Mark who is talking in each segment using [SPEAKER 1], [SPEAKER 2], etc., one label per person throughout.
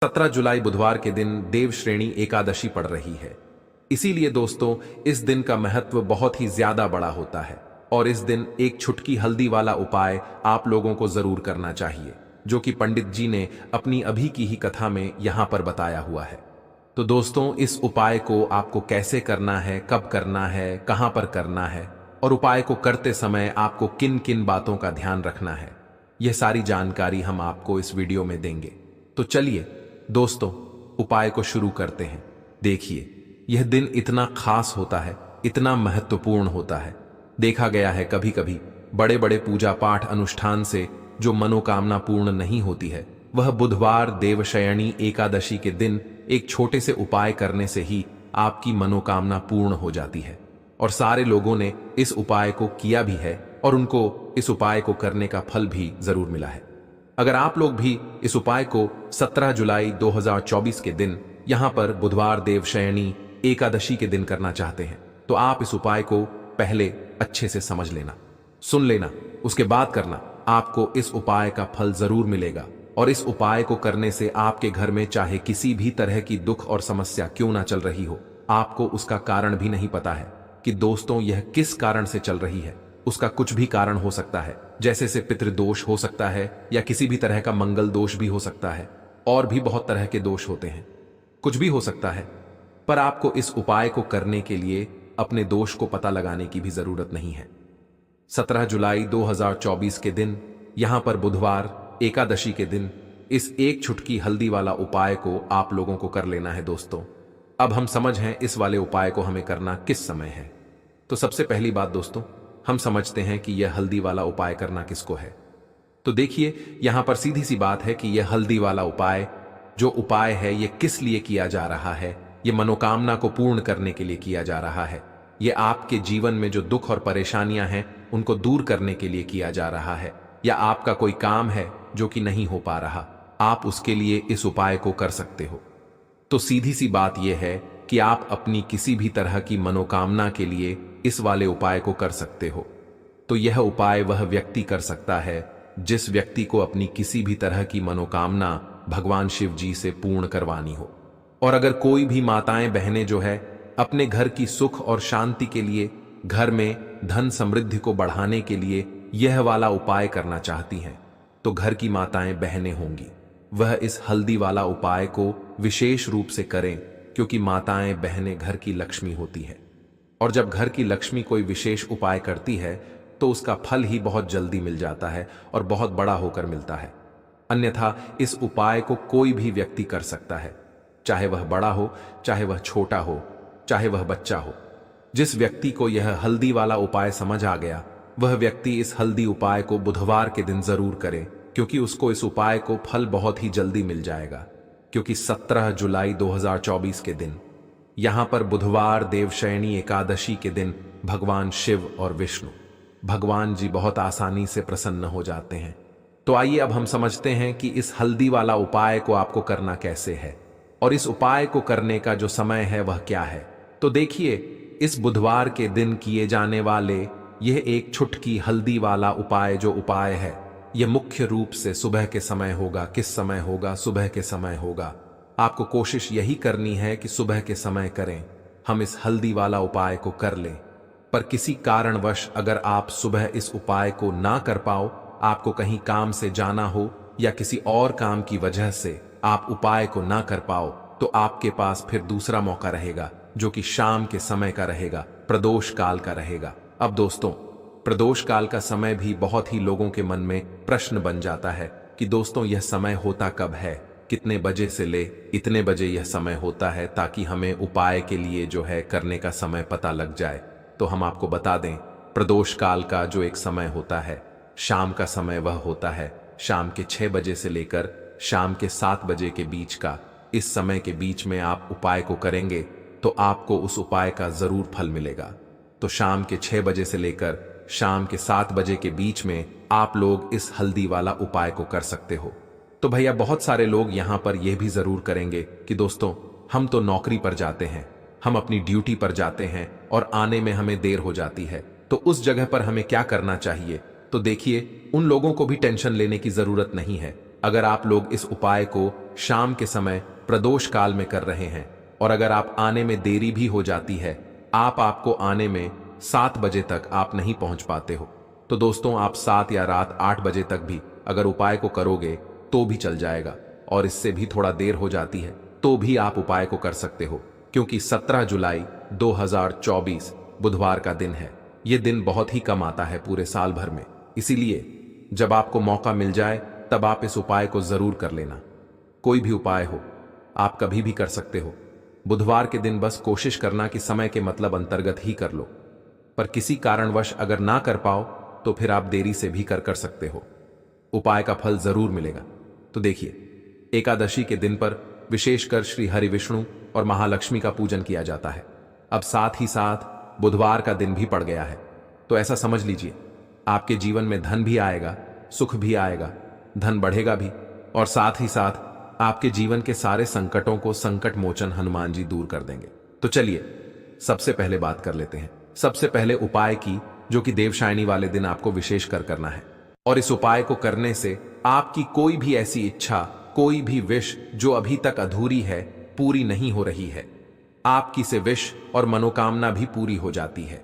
[SPEAKER 1] 17 जुलाई बुधवार के दिन देव श्रेणी एकादशी पड़ रही है। इसीलिए दोस्तों इस दिन का महत्व बहुत ही ज्यादा बड़ा होता है और इस दिन एक छुटकी हल्दी वाला उपाय आप लोगों को जरूर करना चाहिए, जो कि पंडित जी ने अपनी अभी की ही कथा में यहां पर बताया हुआ है। तो दोस्तों इस उपाय को आपको कैसे करना है, कब करना है, कहां पर करना है और उपाय को करते समय आपको किन किन बातों का ध्यान रखना है, यह सारी जानकारी हम आपको इस वीडियो में देंगे। तो चलिए दोस्तों उपाय को शुरू करते हैं। देखिए यह दिन इतना खास होता है, इतना महत्वपूर्ण होता है। देखा गया है कभी कभी बड़े बड़े पूजा पाठ अनुष्ठान से जो मनोकामना पूर्ण नहीं होती है, वह बुधवार देवशयनी एकादशी के दिन एक छोटे से उपाय करने से ही आपकी मनोकामना पूर्ण हो जाती है। और सारे लोगों ने इस उपाय को किया भी है और उनको इस उपाय को करने का फल भी जरूर मिला है। अगर आप लोग भी इस उपाय को 17 जुलाई 2024 के दिन यहां पर बुधवार देवशयनी एकादशी के दिन करना चाहते हैं, तो आप इस उपाय को पहले अच्छे से समझ लेना, सुन लेना, उसके बाद करना। आपको इस उपाय का फल जरूर मिलेगा और इस उपाय को करने से आपके घर में चाहे किसी भी तरह की दुख और समस्या क्यों ना चल रही हो, आपको उसका कारण भी नहीं पता है कि दोस्तों यह किस कारण से चल रही है। उसका कुछ भी कारण हो सकता है, जैसे से पितृदोष हो सकता है या किसी भी तरह का मंगल दोष भी हो सकता है, और भी बहुत तरह के दोष होते हैं, कुछ भी हो सकता है। पर आपको इस उपाय को करने के लिए अपने दोष को पता लगाने की भी जरूरत नहीं है। 17 जुलाई 2024 के दिन यहां पर बुधवार एकादशी के दिन इस एक छुटकी हल्दी वाला उपाय को आप लोगों को कर लेना है। दोस्तों अब हम समझ हैं इस वाले उपाय को हमें करना किस समय है। तो सबसे पहली बात दोस्तों, हम समझते हैं कि यह हल्दी वाला उपाय करना किसको है। तो देखिए यहां पर सीधी सी बात है कि यह हल्दी वाला उपाय जो उपाय है यह किस लिए किया जा रहा है। यह मनोकामना को पूर्ण करने के लिए किया जा रहा है। यह आपके जीवन में जो दुख और परेशानियां हैं उनको दूर करने के लिए किया जा रहा है, या आपका कोई काम है जो कि नहीं हो पा रहा, आप उसके लिए इस उपाय को कर सकते हो। तो सीधी सी बात यह है कि आप अपनी किसी भी तरह की मनोकामना के लिए इस वाले उपाय को कर सकते हो। तो यह उपाय वह व्यक्ति कर सकता है जिस व्यक्ति को अपनी किसी भी तरह की मनोकामना भगवान शिव जी से पूर्ण करवानी हो। और अगर कोई भी माताएं बहनें जो है अपने घर की सुख और शांति के लिए, घर में धन समृद्धि को बढ़ाने के लिए यह वाला उपाय करना चाहती हैं, तो घर की माताएं बहनें होंगी वह इस हल्दी वाला उपाय को विशेष रूप से करें, क्योंकि माताएं बहनें घर की लक्ष्मी होती है। और जब घर की लक्ष्मी कोई विशेष उपाय करती है तो उसका फल ही बहुत जल्दी मिल जाता है और बहुत बड़ा होकर मिलता है। अन्यथा इस उपाय को कोई भी व्यक्ति कर सकता है, चाहे वह बड़ा हो, चाहे वह छोटा हो, चाहे वह बच्चा हो। जिस व्यक्ति को यह हल्दी वाला उपाय समझ आ गया, वह व्यक्ति इस हल्दी उपाय को बुधवार के दिन जरूर करे, क्योंकि उसको इस उपाय को फल बहुत ही जल्दी मिल जाएगा। क्योंकि 17 जुलाई 2024 के दिन यहां पर बुधवार देवशयनी एकादशी के दिन भगवान शिव और विष्णु भगवान जी बहुत आसानी से प्रसन्न हो जाते हैं। तो आइए अब हम समझते हैं कि इस हल्दी वाला उपाय को आपको करना कैसे है और इस उपाय को करने का जो समय है वह क्या है। तो देखिए इस बुधवार के दिन किए जाने वाले यह एक छुटकी हल्दी वाला उपाय जो उपाय है, यह मुख्य रूप से सुबह के समय होगा। किस समय होगा? सुबह के समय होगा। आपको कोशिश यही करनी है कि सुबह के समय करें, हम इस हल्दी वाला उपाय को कर लें। पर किसी कारणवश अगर आप सुबह इस उपाय को ना कर पाओ, आपको कहीं काम से जाना हो या किसी और काम की वजह से आप उपाय को ना कर पाओ, तो आपके पास फिर दूसरा मौका रहेगा जो कि शाम के समय का रहेगा, प्रदोष काल का रहेगा। अब दोस्तों प्रदोष काल का समय भी बहुत ही लोगों के मन में प्रश्न बन जाता है कि दोस्तों यह समय होता कब है, कितने बजे से ले इतने बजे यह समय होता है, ताकि हमें उपाय के लिए जो है करने का समय पता लग जाए। तो हम आपको बता दें, प्रदोष काल का जो एक समय होता है, शाम का समय, वह होता है शाम के 6 बजे से लेकर शाम के 7 बजे के बीच का। इस समय के बीच में आप उपाय को करेंगे तो आपको उस उपाय का जरूर फल मिलेगा। तो शाम के 6 बजे से लेकर शाम के 7 बजे के बीच में आप लोग इस हल्दी वाला उपाय को कर सकते हो। तो भैया बहुत सारे लोग यहां पर यह भी जरूर करेंगे कि दोस्तों हम तो नौकरी पर जाते हैं, हम अपनी ड्यूटी पर जाते हैं और आने में हमें देर हो जाती है, तो उस जगह पर हमें क्या करना चाहिए। तो देखिए उन लोगों को भी टेंशन लेने की जरूरत नहीं है, अगर आप लोग इस उपाय को शाम के समय प्रदोष काल में कर रहे हैं और अगर आप आने में देरी भी हो जाती है, आपको आने में 7 बजे तक आप नहीं पहुंच पाते हो, तो दोस्तों आप 7 या रात 8 बजे तक भी अगर उपाय को करोगे तो भी चल जाएगा, और इससे भी थोड़ा देर हो जाती है तो भी आप उपाय को कर सकते हो, क्योंकि 17 जुलाई 2024 बुधवार का दिन है। यह दिन बहुत ही कम आता है पूरे साल भर में, इसीलिए जब आपको मौका मिल जाए तब आप इस उपाय को जरूर कर लेना। कोई भी उपाय हो आप कभी भी कर सकते हो। बुधवार के दिन बस कोशिश करना कि समय के मतलब अंतर्गत ही कर लो, पर किसी कारणवश अगर ना कर पाओ तो फिर आप देरी से भी कर सकते हो। उपाय का फल जरूर मिलेगा। तो देखिए, एकादशी के दिन पर विशेषकर श्री हरि विष्णु और महालक्ष्मी का पूजन किया जाता है। अब साथ ही साथ बुधवार का दिन भी पड़ गया है, तो ऐसा समझ लीजिए आपके जीवन में धन भी आएगा, सुख भी आएगा, धन बढ़ेगा भी, और साथ ही साथ आपके जीवन के सारे संकटों को संकट मोचन हनुमान जी दूर कर देंगे। तो चलिए सबसे पहले बात कर लेते हैं सबसे पहले उपाय की, जो कि देवशायनी वाले दिन आपको विशेष करना है। और इस उपाय को करने से आपकी कोई भी ऐसी इच्छा, कोई भी विश जो अभी तक अधूरी है, पूरी नहीं हो रही है, आपकी से विश और मनोकामना भी पूरी हो जाती है।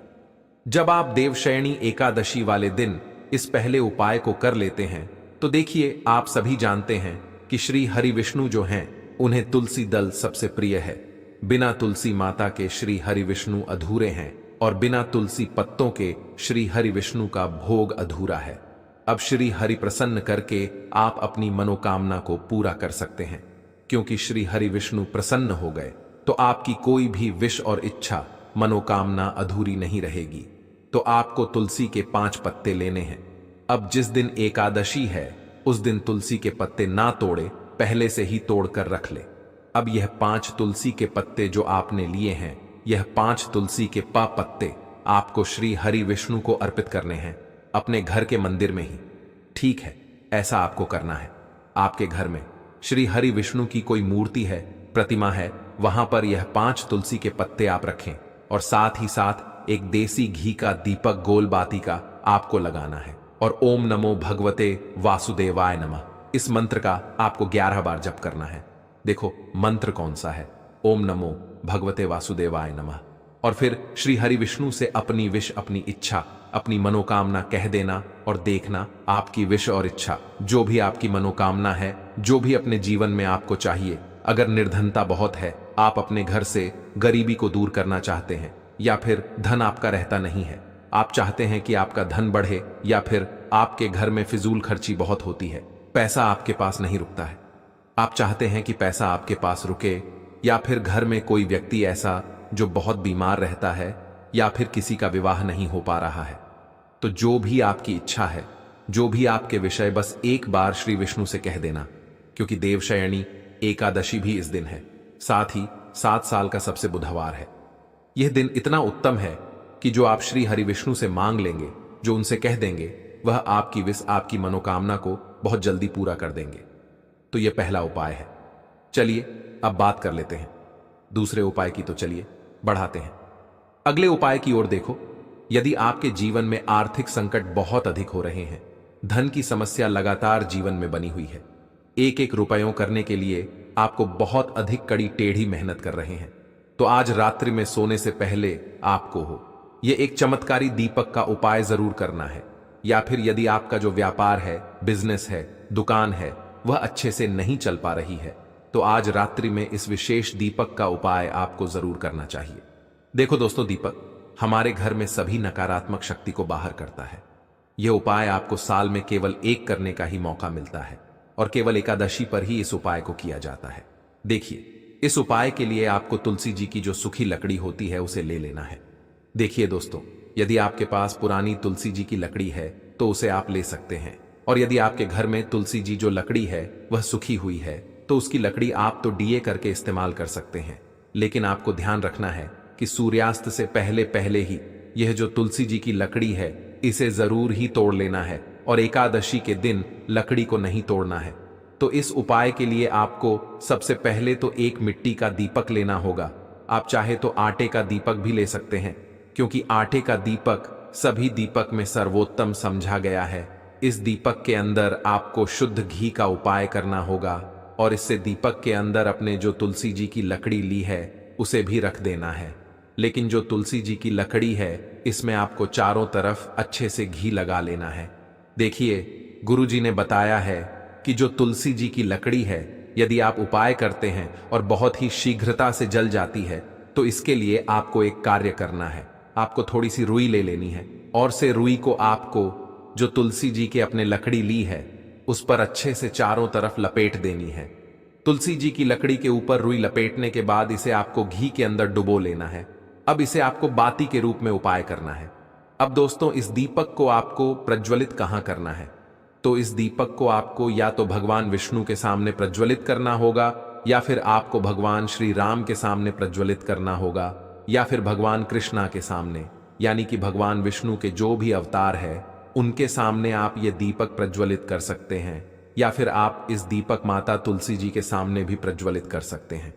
[SPEAKER 1] जब आप देवशयनी एकादशी वाले दिन इस पहले उपाय को कर लेते हैं तो देखिए, आप सभी जानते हैं कि श्री हरि विष्णु जो हैं उन्हें तुलसी दल सबसे प्रिय है। बिना तुलसी माता के श्री हरि विष्णु अधूरे हैं और बिना तुलसी पत्तों के श्री हरि विष्णु का भोग अधूरा है। अब श्री हरि प्रसन्न करके आप अपनी मनोकामना को पूरा कर सकते हैं, क्योंकि श्री हरि विष्णु प्रसन्न हो गए तो आपकी कोई भी विश और इच्छा, मनोकामना अधूरी नहीं रहेगी। तो आपको तुलसी के 5 पत्ते लेने हैं। अब जिस दिन एकादशी है उस दिन तुलसी के पत्ते ना तोड़े, पहले से ही तोड़ कर रख ले। अब यह 5 तुलसी के पत्ते जो आपने लिए हैं, यह 5 तुलसी के पत्ते आपको श्री हरि विष्णु को अर्पित करने हैं, अपने घर के मंदिर में ही। ठीक है, ऐसा आपको करना है। आपके घर में श्री हरि विष्णु की कोई मूर्ति है, प्रतिमा है, वहां पर यह 5 तुलसी के पत्ते आप रखें, और साथ ही साथ एक देसी घी का दीपक गोल बाती का आपको लगाना है, और ओम नमो भगवते वासुदेवाय नमः इस मंत्र का आपको 11 बार जप करना है। देखो मंत्र कौन सा है, ओम नमो भगवते वासुदेवाय नमः। और फिर श्री हरि विष्णु से अपनी विश, अपनी इच्छा, अपनी मनोकामना कह देना, और देखना आपकी विश और इच्छा, जो भी आपकी मनोकामना है, जो भी अपने जीवन में आपको चाहिए। अगर निर्धनता बहुत है, आप अपने घर से गरीबी को दूर करना चाहते हैं, या फिर धन आपका रहता नहीं है, आप चाहते हैं कि आपका धन बढ़े, या फिर आपके घर में फिजूल खर्ची बहुत होती है, पैसा आपके पास नहीं रुकता है, आप चाहते हैं कि पैसा आपके पास रुके, या फिर घर में कोई व्यक्ति ऐसा जो बहुत बीमार रहता है, या फिर किसी का विवाह नहीं हो पा रहा है, तो जो भी आपकी इच्छा है, जो भी आपके विषय, बस एक बार श्री विष्णु से कह देना। क्योंकि देवशयनी एकादशी भी इस दिन है, साथ ही 7 साल का सबसे बुधवार है। यह दिन इतना उत्तम है कि जो आप श्री हरि विष्णु से मांग लेंगे, जो उनसे कह देंगे, वह आपकी विश, आपकी मनोकामना को बहुत जल्दी पूरा कर देंगे। तो यह पहला उपाय है। चलिए अब बात कर लेते हैं दूसरे उपाय की। तो चलिए बढ़ाते हैं अगले उपाय की ओर। देखो, यदि आपके जीवन में आर्थिक संकट बहुत अधिक हो रहे हैं, धन की समस्या लगातार जीवन में बनी हुई है, एक एक रुपयों करने के लिए आपको बहुत अधिक कड़ी टेढ़ी मेहनत कर रहे हैं, तो आज रात्रि में सोने से पहले आपको यह एक चमत्कारी दीपक का उपाय जरूर करना है। या फिर यदि आपका जो व्यापार है, बिजनेस है, दुकान है, वह अच्छे से नहीं चल पा रही है, तो आज रात्रि में इस विशेष दीपक का उपाय आपको जरूर करना चाहिए। देखो दोस्तों, दीपक हमारे घर में सभी नकारात्मक शक्ति को बाहर करता है। यह उपाय आपको साल में केवल एक करने का ही मौका मिलता है, और केवल एकादशी पर ही इस उपाय को किया जाता है। देखिए, इस उपाय के लिए आपको तुलसी जी की जो सूखी लकड़ी होती है उसे ले लेना है। देखिए दोस्तों, यदि आपके पास पुरानी तुलसी जी की लकड़ी है तो उसे आप ले सकते हैं, और यदि आपके घर में तुलसी जी जो लकड़ी है वह सूखी हुई है तो उसकी लकड़ी आप तो डीए करके इस्तेमाल कर सकते हैं, लेकिन आपको ध्यान रखना है कि सूर्यास्त से पहले पहले ही यह जो तुलसी जी की लकड़ी है इसे जरूर ही तोड़ लेना है, और एकादशी के दिन लकड़ी को नहीं तोड़ना है। तो इस उपाय के लिए आपको सबसे पहले तो एक मिट्टी का दीपक लेना होगा। आप चाहे तो आटे का दीपक भी ले सकते हैं, क्योंकि आटे का दीपक सभी दीपक में सर्वोत्तम समझा गया है, इस दीपक के अंदर आपको शुद्ध घी का उपाय करना होगा और इससे दीपक के अंदर अपने जो तुलसी जी की लकड़ी ली है उसे भी रख देना है। लेकिन जो तुलसी जी की लकड़ी है इसमें आपको चारों तरफ अच्छे से घी लगा लेना है। देखिए, गुरु जी ने बताया है कि जो तुलसी जी की लकड़ी है यदि आप उपाय करते हैं और बहुत ही शीघ्रता से जल जाती है तो इसके लिए आपको एक कार्य करना है। आपको थोड़ी सी रुई ले लेनी है और से रुई को आपको जो तुलसी जी के अपने लकड़ी ली है उस पर अच्छे से चारों तरफ लपेट देनी है। तुलसी जी की लकड़ी के ऊपर रुई लपेटने के बाद इसे आपको घी के अंदर डुबो लेना है। अब इसे आपको बाती के रूप में उपाय करना है। अब दोस्तों, इस दीपक को आपको प्रज्वलित कहां करना है? तो इस दीपक को आपको या तो भगवान विष्णु के सामने प्रज्वलित करना होगा या फिर आपको भगवान श्री राम के सामने प्रज्वलित करना होगा या फिर भगवान कृष्णा के सामने, यानी कि भगवान विष्णु के जो भी अवतार है उनके सामने आप ये दीपक प्रज्वलित कर सकते हैं या फिर आप इस दीपक माता तुलसी जी के सामने भी प्रज्वलित कर सकते हैं।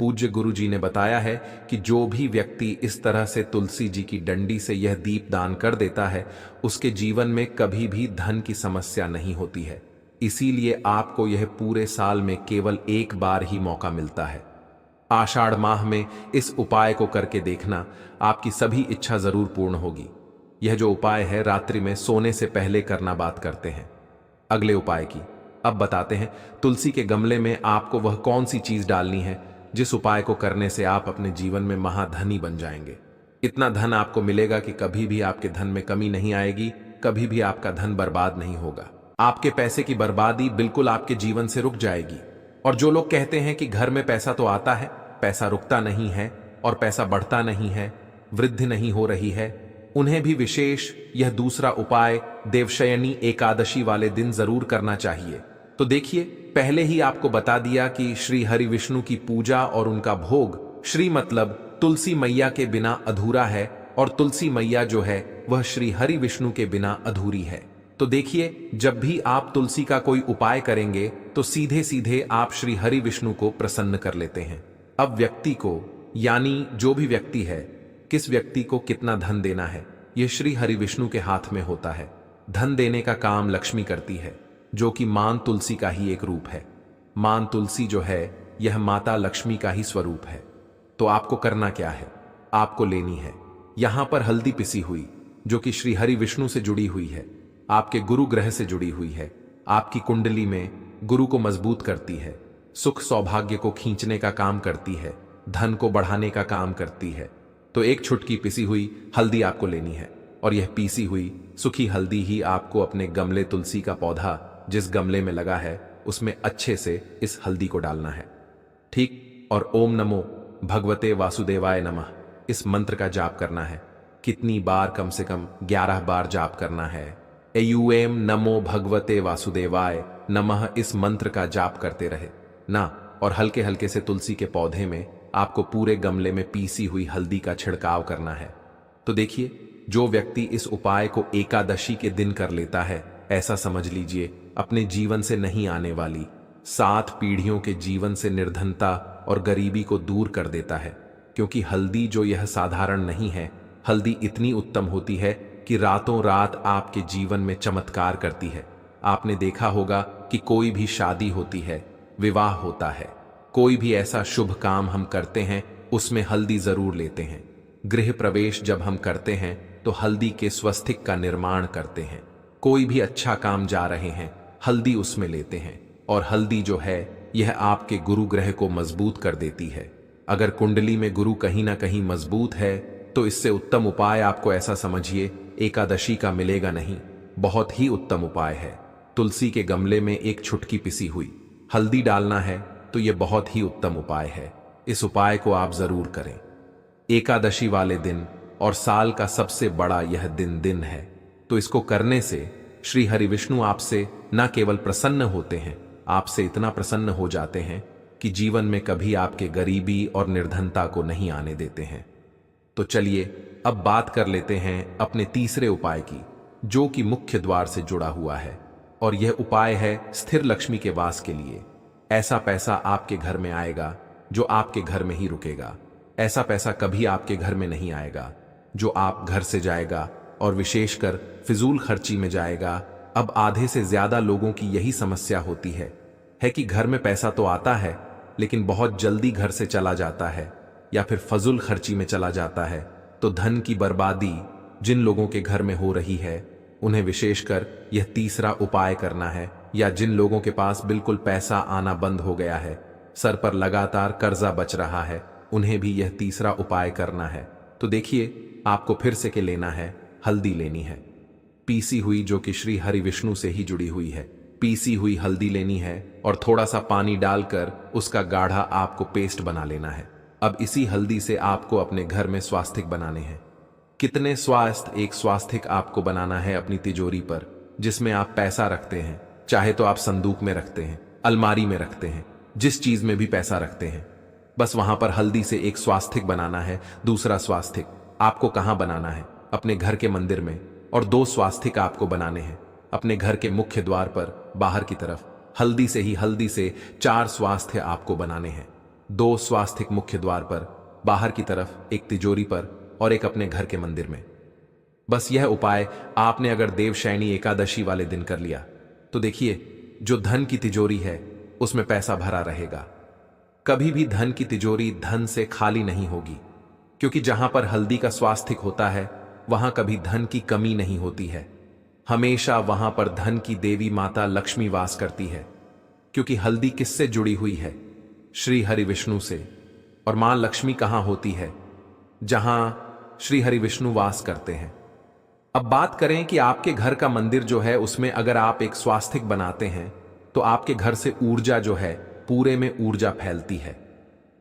[SPEAKER 1] पूज्य गुरु जी ने बताया है कि जो भी व्यक्ति इस तरह से तुलसी जी की डंडी से यह दीप दान कर देता है उसके जीवन में कभी भी धन की समस्या नहीं होती है। इसीलिए आपको यह पूरे साल में केवल एक बार ही मौका मिलता है। आषाढ़ माह में इस उपाय को करके देखना, आपकी सभी इच्छा जरूर पूर्ण होगी। यह जो उपाय है रात्रि में सोने से पहले करना बात करते हैं। अगले उपाय की अब बताते हैं। तुलसी के गमले में आपको वह कौन सी चीज डालनी है जिस उपाय को करने से आप अपने जीवन में महाधनी बन जाएंगे। इतना धन आपको मिलेगा कि कभी भी आपके धन में कमी नहीं आएगी, कभी भी आपका धन बर्बाद नहीं होगा। आपके पैसे की बर्बादी बिल्कुल आपके जीवन से रुक जाएगी। और जो लोग कहते हैं कि घर में पैसा तो आता है, पैसा रुकता नहीं है और पैसा बढ़ता नहीं है, वृद्धि नहीं हो रही है, उन्हें भी विशेष यह दूसरा उपाय देवशयनी एकादशी वाले दिन जरूर करना चाहिए। तो देखिए, पहले ही आपको बता दिया कि श्री हरि विष्णु की पूजा और उनका भोग, श्री मतलब तुलसी मैया के बिना अधूरा है और तुलसी मैया जो है वह श्री हरि विष्णु के बिना अधूरी है। तो देखिए, जब भी आप तुलसी का कोई उपाय करेंगे तो सीधे सीधे आप श्री हरि विष्णु को प्रसन्न कर लेते हैं। अब व्यक्ति को, यानी जो भी व्यक्ति है, किस व्यक्ति को कितना धन देना है यह श्री हरि विष्णु के हाथ में होता है। धन देने का काम लक्ष्मी करती है जो कि मान तुलसी का ही एक रूप है। मान तुलसी जो है यह माता लक्ष्मी का ही स्वरूप है। तो आपको करना क्या है? आपको लेनी है यहां पर हल्दी पिसी हुई जो कि श्री हरि विष्णु से जुड़ी हुई है, आपके गुरु ग्रह से जुड़ी हुई है, आपकी कुंडली में गुरु को मजबूत करती है, सुख सौभाग्य को खींचने का काम करती है, धन को बढ़ाने का काम करती है। तो एक छुटकी पिसी हुई हल्दी आपको लेनी है और यह पीसी हुई सूखी हल्दी ही आपको अपने गमले तुलसी का पौधा जिस गमले में लगा है उसमें अच्छे से इस हल्दी को डालना है। ठीक, और ओम नमो भगवते वासुदेवाय नमः इस मंत्र का जाप करना है। कितनी बार? कम से कम 11 बार जाप करना है। एयूएम नमो भगवते वासुदेवाय नमः इस मंत्र का जाप करते रहे ना, और हल्के हल्के से तुलसी के पौधे में आपको पूरे गमले में पीसी हुई हल्दी का छिड़काव करना है। तो देखिए, जो व्यक्ति इस उपाय को एकादशी के दिन कर लेता है, ऐसा समझ लीजिए अपने जीवन से नहीं आने वाली 7 पीढ़ियों के जीवन से निर्धनता और गरीबी को दूर कर देता है। क्योंकि हल्दी जो यह साधारण नहीं है, हल्दी इतनी उत्तम होती है कि रातों रात आपके जीवन में चमत्कार करती है। आपने देखा होगा कि कोई भी शादी होती है, विवाह होता है, कोई भी ऐसा शुभ काम हम करते हैं उसमें हल्दी जरूर लेते हैं। गृह प्रवेश जब हम करते हैं तो हल्दी के स्वस्तिक का निर्माण करते हैं। कोई भी अच्छा काम जा रहे हैं, हल्दी उसमें लेते हैं। और हल्दी जो है यह आपके गुरु ग्रह को मजबूत कर देती है। अगर कुंडली में गुरु कहीं ना कहीं मजबूत है तो इससे उत्तम उपाय आपको ऐसा समझिए एकादशी का मिलेगा नहीं। बहुत ही उत्तम उपाय है। तुलसी के गमले में एक छुटकी पिसी हुई हल्दी डालना है तो यह बहुत ही उत्तम उपाय है। इस उपाय को आप जरूर करें एकादशी वाले दिन, और साल का सबसे बड़ा यह दिन है। तो इसको करने से श्री हरि विष्णु आपसे न केवल प्रसन्न होते हैं, आपसे इतना प्रसन्न हो जाते हैं कि जीवन में कभी आपके गरीबी और निर्धनता को नहीं आने देते हैं। तो चलिए अब बात कर लेते हैं अपने तीसरे उपाय की, जो कि मुख्य द्वार से जुड़ा हुआ है। और यह उपाय है स्थिर लक्ष्मी के वास के लिए। ऐसा पैसा आपके घर में आएगा जो आपके घर में ही रुकेगा। ऐसा पैसा कभी आपके घर में नहीं आएगा जो आप घर से जाएगा और विशेषकर फिजूल खर्ची में जाएगा अब आधे से ज्यादा लोगों की यही समस्या होती है कि घर में पैसा तो आता है लेकिन बहुत जल्दी घर से चला जाता है या फिर फजूल खर्ची में चला जाता है। तो धन की बर्बादी जिन लोगों के घर में हो रही है उन्हें विशेषकर यह तीसरा उपाय करना है, या जिन लोगों के पास बिल्कुल पैसा आना बंद हो गया है, सर पर लगातार कर्जा बच रहा है, उन्हें भी यह तीसरा उपाय करना है। तो देखिए, आपको फिर से के लेना है, हल्दी लेनी है पीसी हुई, जो कि श्री हरि विष्णु से ही जुड़ी हुई है। पीसी हुई हल्दी लेनी है और थोड़ा सा पानी डालकर उसका गाढ़ा आपको पेस्ट बना लेना है। अब इसी हल्दी से आपको अपने घर में स्वास्तिक बनाने हैं। कितने स्वास्थ्य? एक स्वास्तिक आपको बनाना है अपनी तिजोरी पर, जिसमें आप पैसा रखते हैं। चाहे तो आप संदूक में रखते हैं, अलमारी में रखते हैं, जिस चीज में भी पैसा रखते हैं, बस वहां पर हल्दी से एक स्वास्तिक बनाना है। दूसरा स्वास्तिक आपको कहां बनाना है? अपने घर के मंदिर में। और 2 स्वास्तिक आपको बनाने हैं अपने घर के मुख्य द्वार पर बाहर की तरफ। हल्दी से 4 स्वास्थ्य आपको बनाने हैं। 2 स्वास्तिक मुख्य द्वार पर बाहर की तरफ, एक तिजोरी पर और एक अपने घर के मंदिर में। बस यह उपाय आपने अगर देवशयनी एकादशी वाले दिन कर लिया तो देखिए, जो धन की तिजोरी है उसमें पैसा भरा रहेगा। कभी भी धन की तिजोरी धन से खाली नहीं होगी, क्योंकि जहां पर हल्दी का स्वास्तिक होता है वहां कभी धन की कमी नहीं होती है। हमेशा वहां पर धन की देवी माता लक्ष्मी वास करती है, क्योंकि हल्दी किससे जुड़ी हुई है? श्री हरि विष्णु से। और मां लक्ष्मी कहां होती है? जहां श्री हरि विष्णु वास करते हैं। अब बात करें कि आपके घर का मंदिर जो है उसमें अगर आप एक स्वास्तिक बनाते हैं तो आपके घर से ऊर्जा जो है, पूरे में ऊर्जा फैलती है।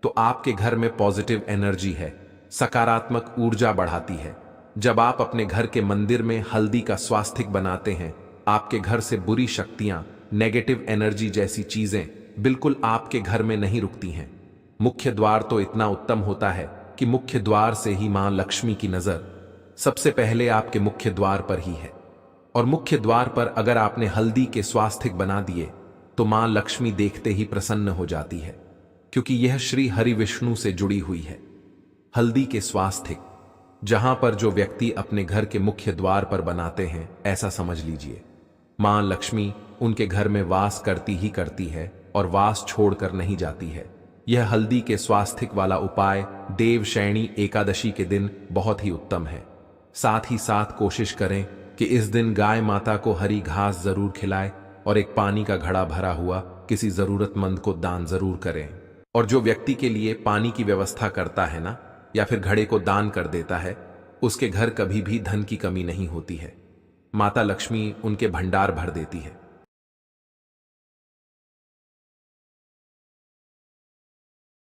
[SPEAKER 1] तो आपके घर में पॉजिटिव एनर्जी है, सकारात्मक ऊर्जा बढ़ाती है। जब आप अपने घर के मंदिर में हल्दी का स्वास्तिक बनाते हैं, आपके घर से बुरी शक्तियां, नेगेटिव एनर्जी जैसी चीजें बिल्कुल आपके घर में नहीं रुकती हैं। मुख्य द्वार तो इतना उत्तम होता है कि मुख्य द्वार से ही मां लक्ष्मी की नजर सबसे पहले आपके मुख्य द्वार पर ही है। और मुख्य द्वार पर अगर आपने हल्दी के स्वास्तिक बना दिए तो मां लक्ष्मी देखते ही प्रसन्न हो जाती है, क्योंकि यह श्री हरि विष्णु से जुड़ी हुई है। हल्दी के स्वास्तिक जहां पर जो व्यक्ति अपने घर के मुख्य द्वार पर बनाते हैं, ऐसा समझ लीजिए मां लक्ष्मी उनके घर में वास करती ही करती है और वास छोड़कर नहीं जाती है। यह हल्दी के स्वास्तिक वाला उपाय देवशयनी एकादशी के दिन बहुत ही उत्तम है। साथ ही साथ कोशिश करें कि इस दिन गाय माता को हरी घास जरूर खिलाएं और एक पानी का घड़ा भरा हुआ किसी जरूरतमंद को दान जरूर करें। और जो व्यक्ति के लिए पानी की व्यवस्था करता है ना, या फिर घड़े को दान कर देता है, उसके घर कभी भी धन की कमी नहीं होती है। माता लक्ष्मी उनके भंडार भर देती है।